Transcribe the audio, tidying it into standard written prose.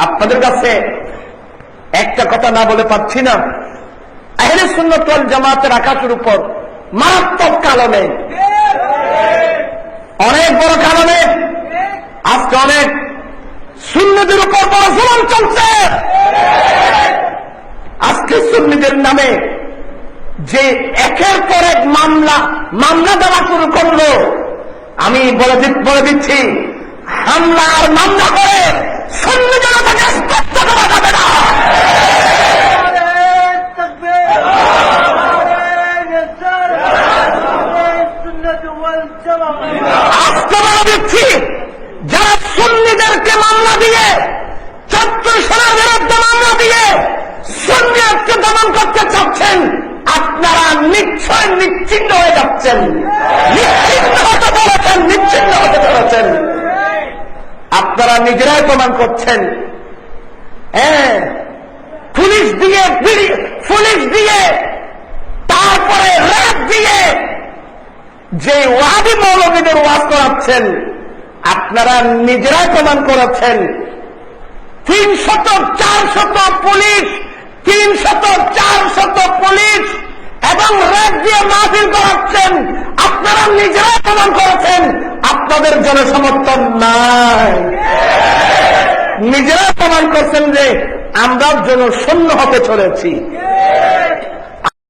আপনাদের কাছে একটা কথা না বলে পাচ্ছি না, আহলে সুন্নাত ওয়াল জামাতের আকাশের উপর মারাত্মক কারণে, অনেক বড় কারণে আজকে অনেক সুন্নিদের উপর বড় জুলুম চলছে। আজকে সুন্নিদের নামে যে একের পর এক মামলা দেওয়া শুরু করলো, আমি বলে দিচ্ছি, হামলা আর মামলা করে সুন্নি জনতাকে স্তব্ধ করা যাবে না। আজকে বলে দিচ্ছি, যারা সুন্নিদেরকে মামলা দিয়ে, ছাত্র সেনার বিরুদ্ধে মামলা দিয়ে সুন্নিয়তকে দমন করতে চাচ্ছেন, আপনারা নিশ্চয় নিশ্চিন্ন হয়ে যাচ্ছেন, নিশ্চিন্ন হতে চলেছেন, নিশ্চিন্ন হতে চলেছেন। আপনারা নিজেরাই প্রমাণ করছেন। হ্যাঁ, পুলিশ দিয়ে তারপরে র্যাব দিয়ে যে ওয়াহাবি মৌলবীদের ওয়াজ করাচ্ছেন, আপনারা নিজেরাই প্রমাণ করেছেন। 300-400 পুলিশ, 300-400 পুলিশ এবং র্যাব দিয়ে মাহফিল করাচ্ছেন, আপনারা নিজেরাই প্রমাণ করেছেন আপনাদের জনসমর্থন নাই। নিজেরা প্রমাণ করছেন যে আমরা জনশূন্য হতে চলেছি।